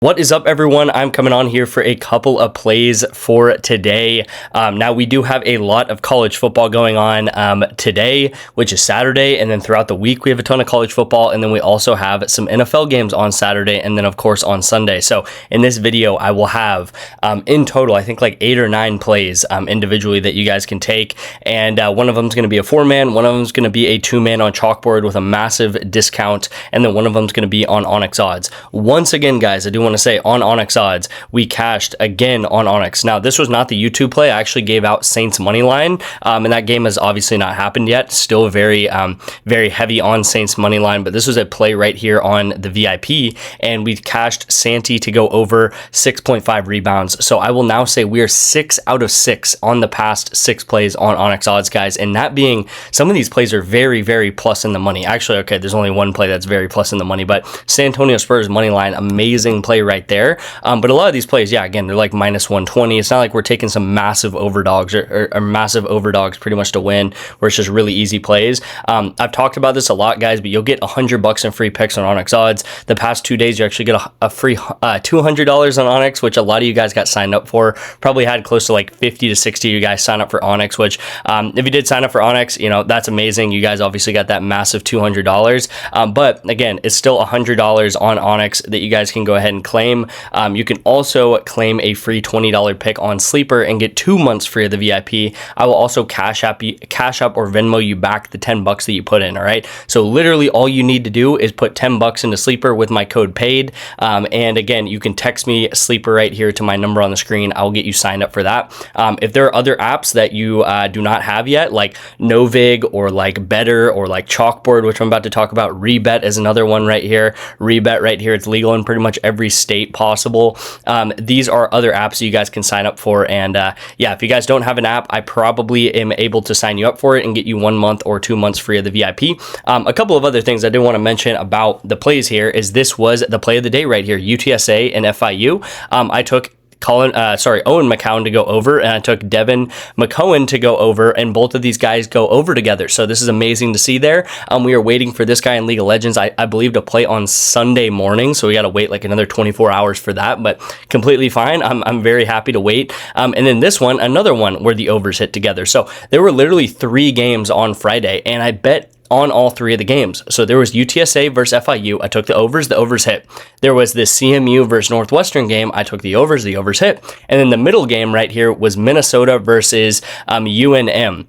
What is up, everyone? I'm coming on here for a couple of plays for today. Now, we do have a lot of college football going on today, which is Saturday, and then throughout the week, we have a ton of college football, and then we also have some NFL games on Saturday, and then, of course, on Sunday. So in this video, I will have, in total, I think like 8 or 9 plays individually that you guys can take, and one of them is going to be a 4-man, one of them is going to be a 2-man on chalkboard with a massive discount, and then one of them is going to be on ONYX odds. Once again, guys, I do want to say on ONYX odds, we cashed again on ONYX. Now, this was not the YouTube play. I actually gave out Saints money line, and that game has obviously not happened yet. Still very heavy on Saints money line, but this was a play right here on the VIP, and we cashed Santi to go over 6.5 rebounds. So I will now say we are 6 out of 6 on the past 6 plays on ONYX odds, guys. And that being, some of these plays are very plus in the money. Actually, okay, there's only one play that's very plus in the money, but San Antonio Spurs money line, amazing play right there. But a lot of these plays, yeah, again, they're like minus 120. It's not like we're taking some massive overdogs or massive overdogs pretty much to win, where it's just really easy plays. I've talked about this a lot, guys, but you'll get $100 in free picks on ONYX odds. The past 2 days, you actually get a free $200 on ONYX, which a lot of you guys got signed up for. Probably had close to like 50 to 60 of you guys sign up for ONYX, which if you did sign up for ONYX, you know, that's amazing. You guys obviously got that massive $200. But again, it's still $100 on ONYX that you guys can go ahead and claim. You can also claim a free $20 pick on Sleeper and get 2 months free of the VIP. I will also cash up or Venmo you back the $10 that you put in. All right. So literally all you need to do is put $10 into Sleeper with my code PAID. And again, you can text me Sleeper right here to my number on the screen. I'll get you signed up for that. If there are other apps that you do not have yet, like Novig or like Better or like Chalkboard, which I'm about to talk about, Rebet is another one right here. Rebet right here. It's legal in pretty much every state possible. These are other apps you guys can sign up for. And yeah, if you guys don't have an app, I probably am able to sign you up for it and get you 1 month or 2 months free of the VIP. A couple of other things I do want to mention about the plays here is this was the play of the day right here, UTSA and FIU. I took Owen McCown to go over, and I took Devin McCohen to go over, and both of these guys go over together. So this is amazing to see there. We are waiting for this guy in League of Legends, I believe, to play on Sunday morning. So we got to wait like another 24 hours for that, but completely fine. I'm very happy to wait. And then this one, another one where the overs hit together. So there were literally 3 games on Friday, and I bet on all 3 of the games. So there was UTSA versus FIU. I took the overs hit. There was this CMU versus Northwestern game. I took the overs hit. And then the middle game right here was Minnesota versus UNM.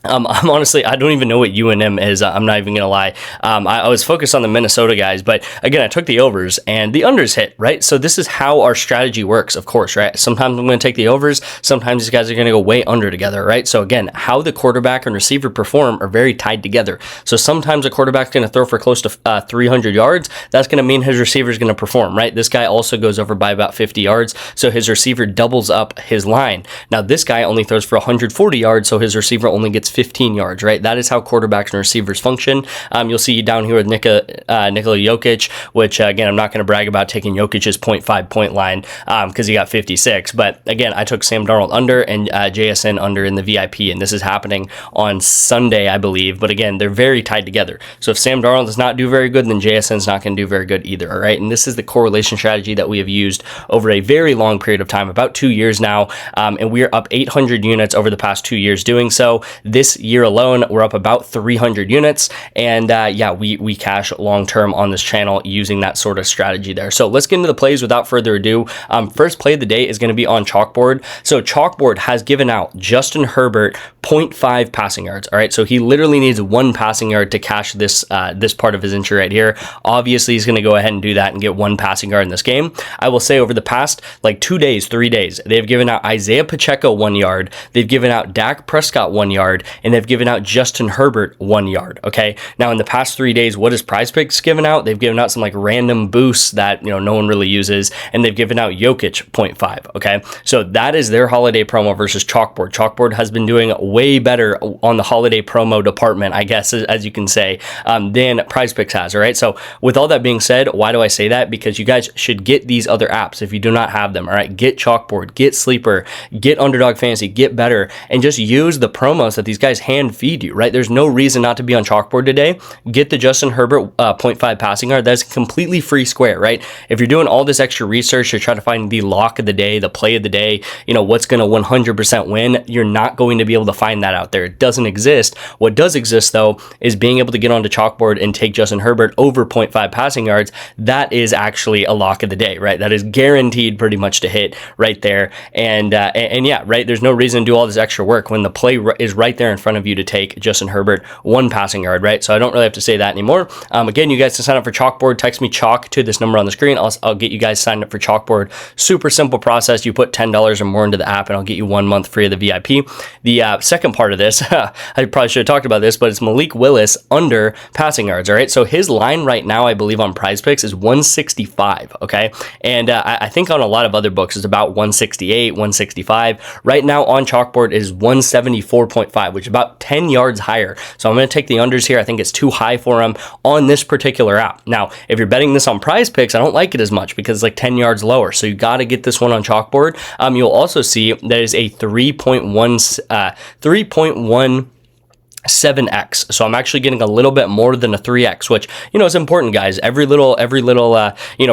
I'm honestly, I don't even know what UNM is. I'm not even going to lie. I was focused on the Minnesota guys, but again, I took the overs and the unders hit, right? So this is how our strategy works, of course, right? Sometimes I'm going to take the overs. Sometimes these guys are going to go way under together, right? So again, how the quarterback and receiver perform are very tied together. So sometimes a quarterback's going to throw for close to 300 yards. That's going to mean his receiver is going to perform, right? This guy also goes over by about 50 yards. So his receiver doubles up his line. Now this guy only throws for 140 yards. So his receiver only gets 15 yards, right? That is how quarterbacks and receivers function. You'll see down here with Nikola Jokic, which again, I'm not going to brag about taking Jokic's 0.5 point line because he got 56. But again, I took Sam Darnold under and JSN under in the VIP, and this is happening on Sunday, I believe. But again, they're very tied together. So if Sam Darnold does not do very good, then JSN's not going to do very good either, all right? And this is the correlation strategy that we have used over a very long period of time, about 2 years now, and we are up 800 units over the past 2 years doing so. This year alone, we're up about 300 units, and yeah, we cash long term on this channel using that sort of strategy there. So let's get into the plays without further ado. First play of the day is going to be on Chalkboard. So Chalkboard has given out Justin Herbert 0.5 passing yards. All right, so he literally needs 1 passing yard to cash this this part of his entry right here. Obviously, he's going to go ahead and do that and get 1 passing yard in this game. I will say over the past like 2 days, 3 days, they've given out Isaiah Pacheco 1 yard. They've given out Dak Prescott 1 yard, and they've given out Justin Herbert 1 yard. Okay. Now in the past 3 days, what has PrizePicks given out? They've given out some like random boosts that, you know, no one really uses, and they've given out Jokic 0.5. Okay. So that is their holiday promo versus Chalkboard. Chalkboard has been doing way better on the holiday promo department, I guess, as you can say, than PrizePicks has. All right. So with all that being said, why do I say that? Because you guys should get these other apps if you do not have them. All right. Get Chalkboard, get Sleeper, get Underdog Fantasy, get Better, and just use the promos that these these guys hand feed you, right? There's no reason not to be on chalkboard today. Get the Justin Herbert 0.5 passing yard. That's completely free square, right? If you're doing all this extra research to try to find the lock of the day, the play of the day, what's going to 100% win, you're not going to be able to find that out there. It doesn't exist. What does exist, though, is being able to get onto chalkboard and take Justin Herbert over 0.5 passing yards. That is actually a lock of the day, right? That is guaranteed pretty much to hit right there. And yeah, right, there's no reason to do all this extra work when the play is right there in front of you to take Justin Herbert 1 passing yard, right? So I don't really have to say that anymore. Again, you guys can sign up for chalkboard. Text me chalk to this number on the screen. I'll get you guys signed up for chalkboard. Super simple process. You put $10 or more into the app and I'll get you 1 month free of the VIP. The second part of this, I probably should have talked about this, but it's Malik Willis under passing yards, all right? So his line right now, I believe on PrizePicks is 165, okay? And I think on a lot of other books it's about 168, 165. Right now on chalkboard is 174.5, which is about 10 yards higher. So I'm going to take the unders here. I think it's too high for him on this particular app. Now, if you're betting this on PrizePicks, I don't like it as much because it's like 10 yards lower. So you got to get this one on chalkboard. You'll also see that is a 3.7x. So I'm actually getting a little bit more than a 3x, which, is important, guys. Every little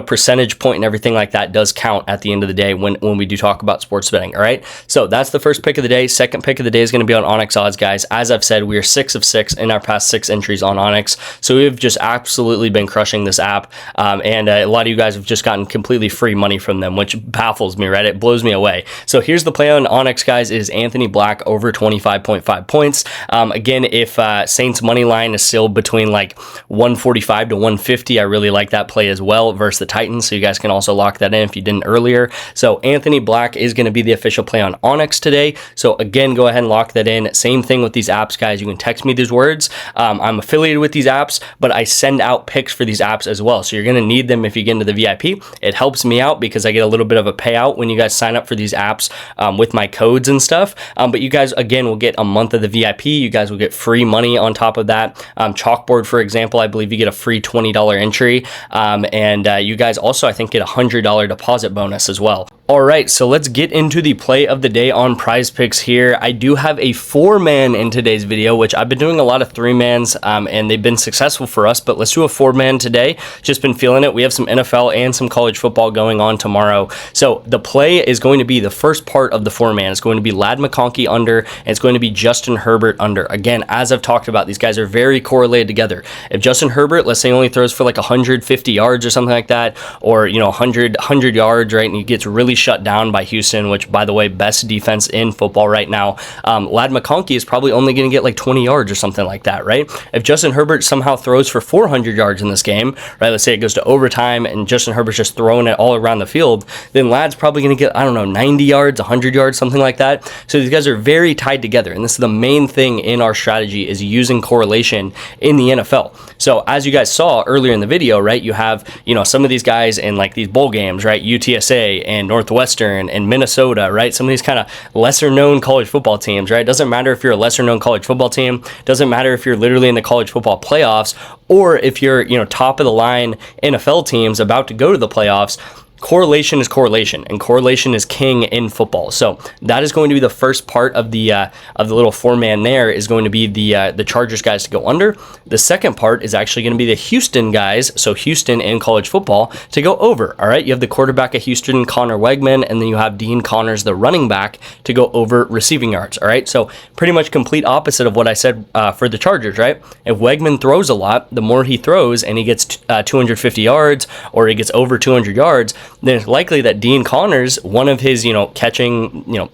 percentage point and everything like that does count at the end of the day when we do talk about sports betting. All right. So that's the first pick of the day. Second pick of the day is going to be on ONYX odds, guys. As I've said, we are 6 of 6 in our past 6 entries on ONYX. So we've just absolutely been crushing this app. And a lot of you guys have just gotten completely free money from them, which baffles me, right? It blows me away. So here's the play on ONYX, guys, is Anthony Black over 25.5 points. Again, if Saints money line is still between like 145 to 150, I really like that play as well versus the Titans. So you guys can also lock that in if you didn't earlier. So Anthony Black is going to be the official play on ONYX today. So again, go ahead and lock that in. Same thing with these apps, guys. You can text me these words. I'm affiliated with these apps, but I send out picks for these apps as well. So you're going to need them if you get into the VIP. It helps me out because I get a little bit of a payout when you guys sign up for these apps with my codes and stuff. But you guys, again, will get a month of the VIP. You guys will get free money on top of that. Chalkboard, for example, I believe you get a free $20 entry. And you guys also, I think, get a $100 deposit bonus as well. All right, so let's get into the play of the day on PrizePicks here. I do have a 4-man in today's video, which I've been doing a lot of 3-mans, and they've been successful for us, but let's do a 4-man today. Just been feeling it. We have some NFL and some college football going on tomorrow. So the play is going to be the first part of the 4-man. It's going to be Ladd McConkey under, and it's going to be Justin Herbert under. Again, as I've talked about, these guys are very correlated together. If Justin Herbert, let's say, only throws for like 150 yards or something like that, or 100 yards, right, and he gets really shut down by Houston, which, by the way, best defense in football right now. Ladd McConkey is probably only going to get like 20 yards or something like that, right? If Justin Herbert somehow throws for 400 yards in this game, right, let's say it goes to overtime and Justin Herbert's just throwing it all around the field, then Ladd's probably going to get, 90 yards, 100 yards, something like that. So these guys are very tied together, and this is the main thing in our strategy, is using correlation in the NFL. So as you guys saw earlier in the video, right, you have, some of these guys in like these bowl games, right, UTSA and Northwestern and Minnesota, right, some of these kind of lesser known college football teams, right? It doesn't matter if you're a lesser known college football team, doesn't matter if you're literally in the college football playoffs, or if you're, top of the line NFL teams about to go to the playoffs. Correlation is correlation, and correlation is king in football. So that is going to be the first part of the little 4-man. There is going to be the Chargers guys to go under. The second part is actually going to be the Houston guys, so Houston in college football, to go over. All right, you have the quarterback of Houston, Connor Wegman, and then you have Dean Connors, the running back, to go over receiving yards. All right, so pretty much complete opposite of what I said for the Chargers, right? If Wegman throws a lot, the more he throws and he gets 250 yards or he gets over 200 yards, then it's likely that Dean Connors, one of his, catching,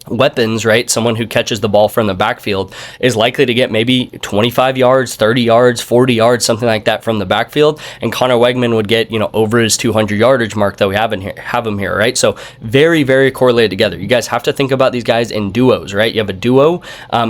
weapons, right, someone who catches the ball from the backfield, is likely to get maybe 25 yards, 30 yards, 40 yards, something like that from the backfield, and Connor Wegman would get, over his 200 yardage mark that we have him here, right? So very, very correlated together. You guys have to think about these guys in duos, right? You have a duo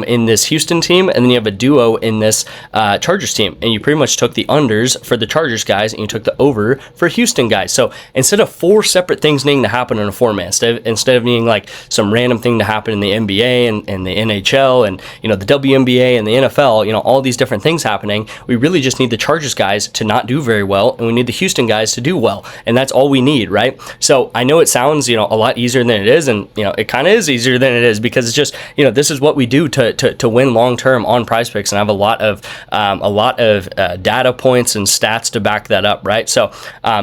in this Houston team, and then you have a duo in this Chargers team, and you pretty much took the unders for the Chargers guys, and you took the over for Houston guys. So instead of 4 separate things needing to happen in a 4-man, instead of needing like some random thing to to happen in the NBA and the NHL and, you know, the WNBA and the NFL, you know, all these different things happening. We really just need the Chargers guys to not do very well, and we need the Houston guys to do well. And that's all we need, right? So I know it sounds, you know, a lot easier than it is, and, you know, it kind of is easier than it is, because it's just, you know, this is what we do to win long term on PrizePicks, and I have a lot of data points and stats to back that up, right? So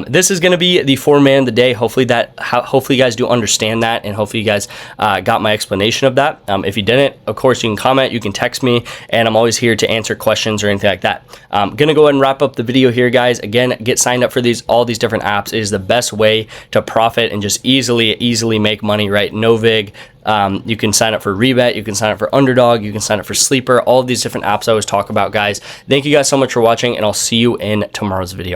this is going to be the 4-man of the day. Hopefully you guys do understand that, and hopefully you guys got my explanation of that. If you didn't, of course, you can comment, you can text me, and I'm always here to answer questions or anything like that. I'm gonna go ahead and wrap up the video here, guys. Again, get signed up for all these different apps. It is the best way to profit and just easily make money, right? No vig. You can sign up for Rebet, you can sign up for Underdog, you can sign up for Sleeper, all of these different apps I always talk about, guys. Thank you guys so much for watching, and I'll see you in tomorrow's video.